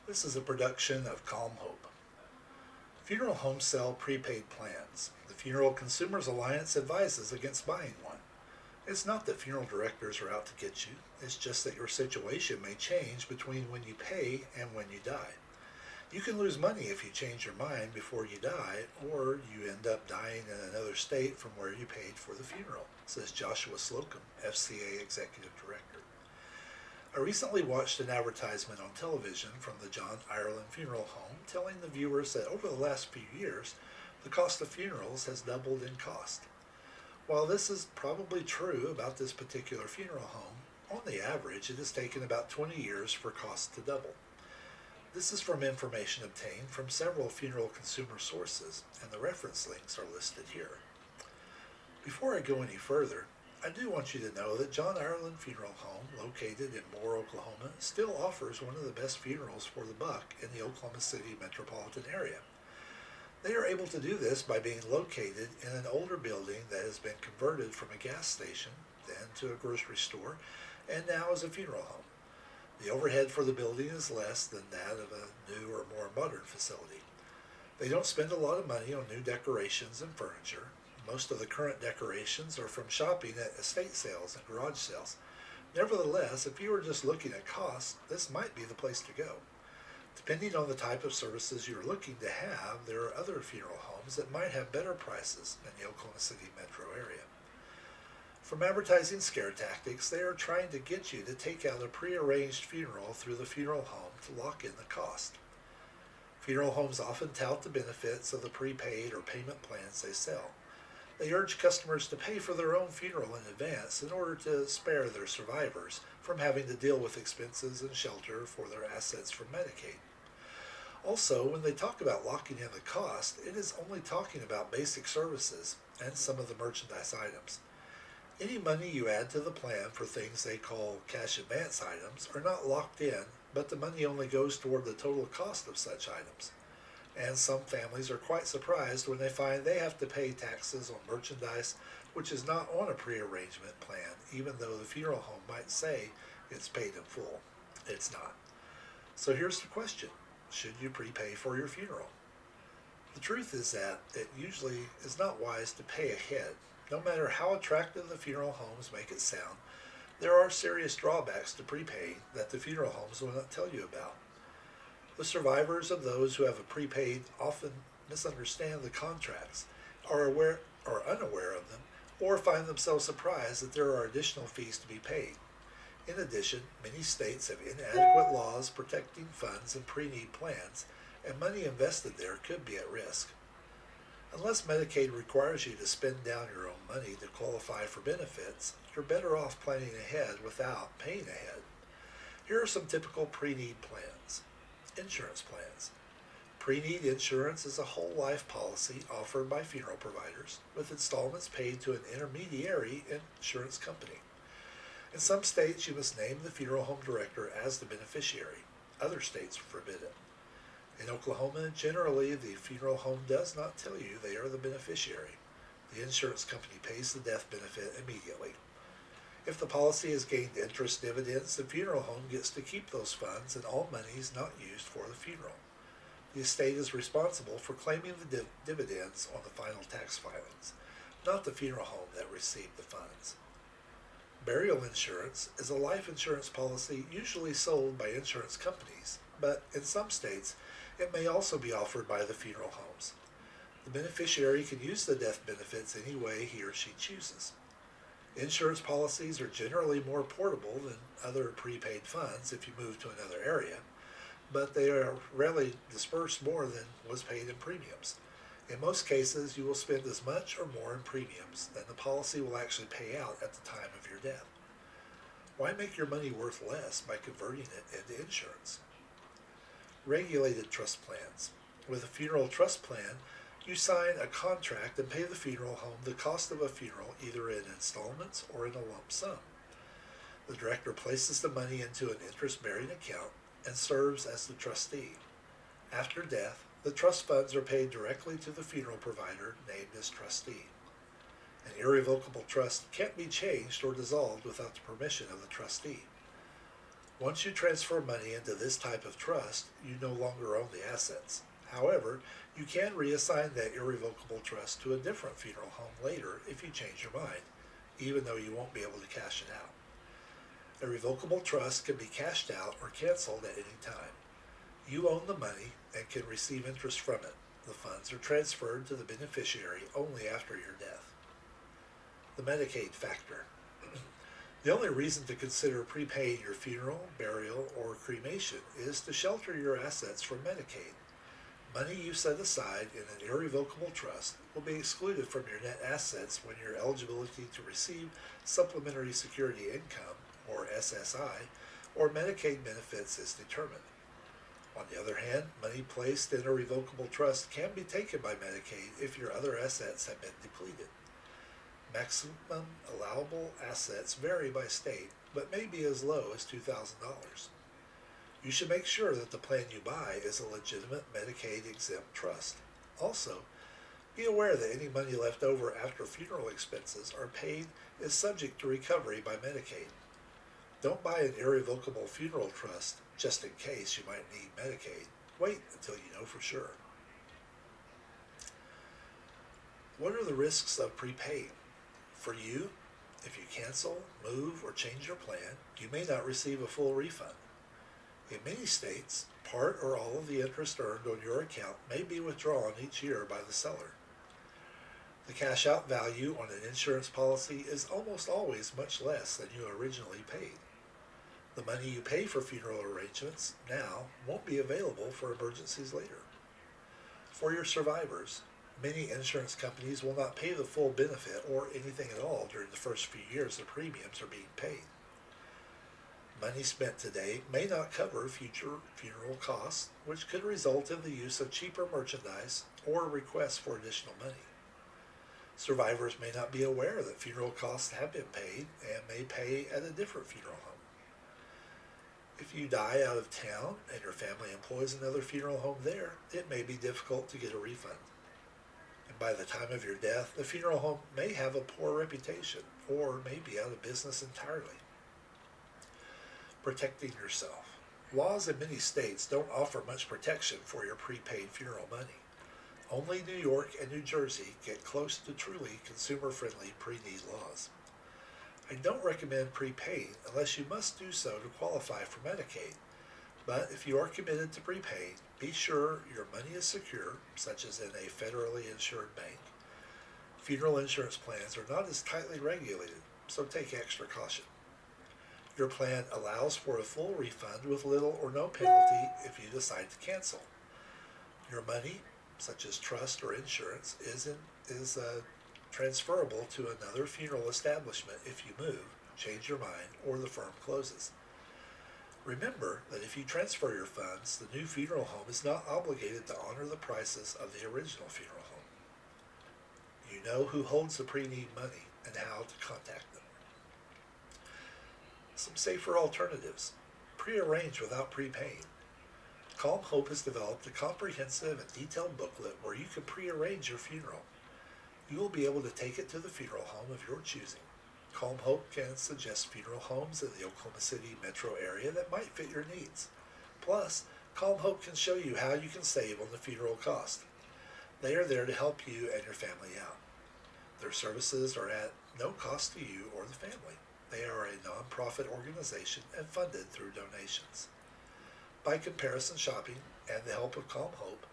This is a production of Calm Hope. Funeral home sell prepaid plans. The Funeral Consumers Alliance advises against buying one. It's not that funeral directors are out to get you, it's just that your situation may change between when you pay and when you die. You can lose money if you change your mind before you die, or you end up dying in another state from where you paid for the funeral, says Joshua Slocum, FCA Executive Director. I recently watched an advertisement on television from the John Ireland Funeral Home telling the viewers that over the last few years, the cost of funerals has doubled in cost. While this is probably true about this particular funeral home, on the average it has taken about 20 years for costs to double. This is from information obtained from several funeral consumer sources, and the reference links are listed here. Before I go any further, I do want you to know that John Ireland Funeral Home, located in Moore, Oklahoma, still offers one of the best funerals for the buck in the Oklahoma City metropolitan area. They are able to do this by being located in an older building that has been converted from a gas station, then to a grocery store, and now is a funeral home. The overhead for the building is less than that of a new or more modern facility. They don't spend a lot of money on new decorations and furniture. Most of the current decorations are from shopping at estate sales and garage sales. Nevertheless, if you are just looking at costs, this might be the place to go. Depending on the type of services you're looking to have, there are other funeral homes that might have better prices in the Oklahoma City metro area. From advertising scare tactics, they are trying to get you to take out a prearranged funeral through the funeral home to lock in the cost. Funeral homes often tout the benefits of the prepaid or payment plans they sell. They urge customers to pay for their own funeral in advance in order to spare their survivors from having to deal with expenses and shelter for their assets from Medicaid. Also, when they talk about locking in the cost, it is only talking about basic services and some of the merchandise items. Any money you add to the plan for things they call cash advance items are not locked in, but the money only goes toward the total cost of such items. And some families are quite surprised when they find they have to pay taxes on merchandise which is not on a prearrangement plan, even though the funeral home might say it's paid in full. It's not. So here's the question: should you prepay for your funeral? The truth is that it usually is not wise to pay ahead. No matter how attractive the funeral homes make it sound, there are serious drawbacks to prepaying that the funeral homes will not tell you about. The survivors of those who have a prepaid often misunderstand the contracts, are unaware of them, or find themselves surprised that there are additional fees to be paid. In addition, many states have inadequate laws protecting funds in pre-need plans, and money invested there could be at risk. Unless Medicaid requires you to spend down your own money to qualify for benefits, you're better off planning ahead without paying ahead. Here are some typical pre-need plans. Insurance plans. Pre-need insurance is a whole life policy offered by funeral providers with installments paid to an intermediary insurance company. In some states, you must name the funeral home director as the beneficiary. Other states forbid it. In Oklahoma, generally, the funeral home does not tell you they are the beneficiary. The insurance company pays the death benefit immediately. If the policy has gained interest dividends, the funeral home gets to keep those funds and all money is not used for the funeral. The estate is responsible for claiming the dividends on the final tax filings, not the funeral home that received the funds. Burial insurance is a life insurance policy usually sold by insurance companies, but in some states it may also be offered by the funeral homes. The beneficiary can use the death benefits any way he or she chooses. Insurance policies are generally more portable than other prepaid funds if you move to another area, but they are rarely dispersed more than was paid in premiums. In most cases, you will spend as much or more in premiums than the policy will actually pay out at the time of your death. Why make your money worth less by converting it into insurance? Regulated trust plans. With a funeral trust plan, you sign a contract and pay the funeral home the cost of a funeral either in installments or in a lump sum. The director places the money into an interest-bearing account and serves as the trustee. After death, the trust funds are paid directly to the funeral provider named as trustee. An irrevocable trust can't be changed or dissolved without the permission of the trustee. Once you transfer money into this type of trust, you no longer own the assets. However, you can reassign that irrevocable trust to a different funeral home later if you change your mind, even though you won't be able to cash it out. A revocable trust can be cashed out or canceled at any time. You own the money and can receive interest from it. The funds are transferred to the beneficiary only after your death. The Medicaid Factor. The only reason to consider prepaying your funeral, burial, or cremation is to shelter your assets from Medicaid. Money you set aside in an irrevocable trust will be excluded from your net assets when your eligibility to receive Supplementary Security Income, or SSI, or Medicaid benefits is determined. On the other hand, money placed in a revocable trust can be taken by Medicaid if your other assets have been depleted. Maximum allowable assets vary by state, but may be as low as $2,000. You should make sure that the plan you buy is a legitimate Medicaid exempt trust. Also, be aware that any money left over after funeral expenses are paid is subject to recovery by Medicaid. Don't buy an irrevocable funeral trust just in case you might need Medicaid. Wait until you know for sure. What are the risks of prepaying? For you, if you cancel, move, or change your plan, you may not receive a full refund. In many states, part or all of the interest earned on your account may be withdrawn each year by the seller. The cash out value on an insurance policy is almost always much less than you originally paid. The money you pay for funeral arrangements now won't be available for emergencies later. For your survivors, many insurance companies will not pay the full benefit or anything at all during the first few years the premiums are being paid. Money spent today may not cover future funeral costs, which could result in the use of cheaper merchandise or requests for additional money. Survivors may not be aware that funeral costs have been paid and may pay at a different funeral home. If you die out of town and your family employs another funeral home there, it may be difficult to get a refund. And by the time of your death, the funeral home may have a poor reputation or may be out of business entirely. Protecting yourself. Laws in many states don't offer much protection for your prepaid funeral money. Only New York and New Jersey get close to truly consumer-friendly pre-need laws. I don't recommend prepaying unless you must do so to qualify for Medicaid, but if you are committed to prepaying, be sure your money is secure, such as in a federally insured bank. Funeral insurance plans are not as tightly regulated, so take extra caution. Your plan allows for a full refund with little or no penalty if you decide to cancel. Your money, such as trust or insurance, is transferable to another funeral establishment if you move, change your mind, or the firm closes. Remember that if you transfer your funds, the new funeral home is not obligated to honor the prices of the original funeral home. You know who holds the pre-need money and how to contact them. Some safer alternatives. Pre-arrange without prepaying. Calm Hope has developed a comprehensive and detailed booklet where you can pre-arrange your funeral. You will be able to take it to the funeral home of your choosing. Calm Hope can suggest funeral homes in the Oklahoma City metro area that might fit your needs. Plus, Calm Hope can show you how you can save on the funeral cost. They are there to help you and your family out. Their services are at no cost to you or the family. They are a non-profit organization and funded through donations. By comparison shopping and the help of Calm Hope,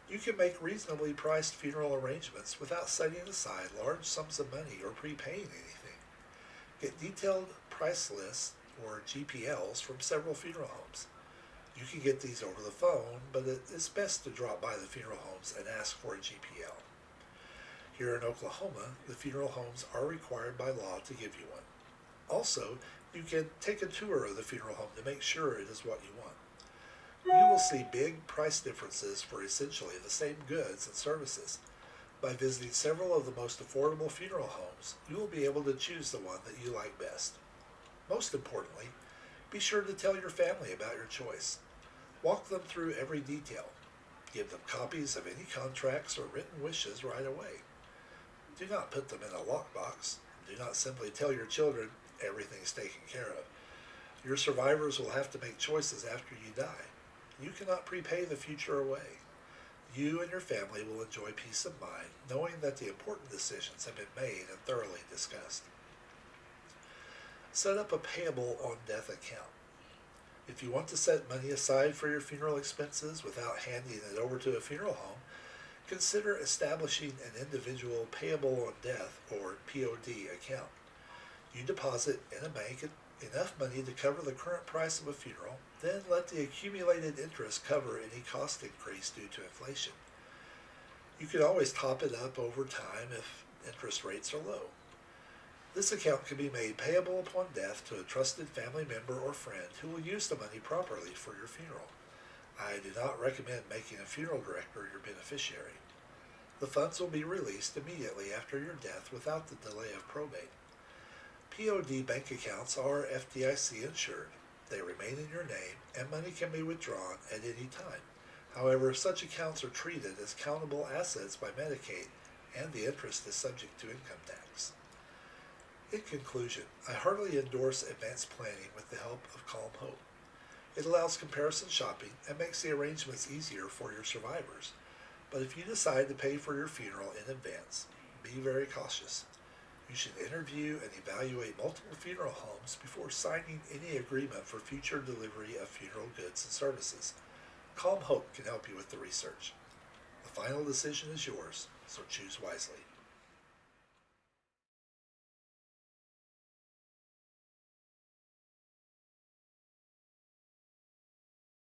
you can make reasonably priced funeral arrangements without setting aside large sums of money or prepaying anything. Get detailed price lists or GPLs from several funeral homes. You can get these over the phone, but it is best to drop by the funeral homes and ask for a GPL. Here in Oklahoma, the funeral homes are required by law to give you one. Also, you can take a tour of the funeral home to make sure it is what you want. You will see big price differences for essentially the same goods and services. By visiting several of the most affordable funeral homes, you will be able to choose the one that you like best. Most importantly, be sure to tell your family about your choice. Walk them through every detail. Give them copies of any contracts or written wishes right away. Do not put them in a lockbox. Do not simply tell your children everything's taken care of. Your survivors will have to make choices after you die. You cannot prepay the future away. You and your family will enjoy peace of mind, knowing that the important decisions have been made and thoroughly discussed. Set up a payable on death account. If you want to set money aside for your funeral expenses without handing it over to a funeral home, consider establishing an individual payable on death or POD account. You deposit in a bank enough money to cover the current price of a funeral, then let the accumulated interest cover any cost increase due to inflation. You can always top it up over time if interest rates are low. This account can be made payable upon death to a trusted family member or friend who will use the money properly for your funeral. I do not recommend making a funeral director your beneficiary. The funds will be released immediately after your death without the delay of probate. POD bank accounts are FDIC insured. They remain in your name and money can be withdrawn at any time. However, such accounts are treated as countable assets by Medicaid and the interest is subject to income tax. In conclusion, I heartily endorse advanced planning with the help of Calm Hope. It allows comparison shopping and makes the arrangements easier for your survivors. But if you decide to pay for your funeral in advance, be very cautious. You should interview and evaluate multiple funeral homes before signing any agreement for future delivery of funeral goods and services. Calm Hope can help you with the research. The final decision is yours, so choose wisely.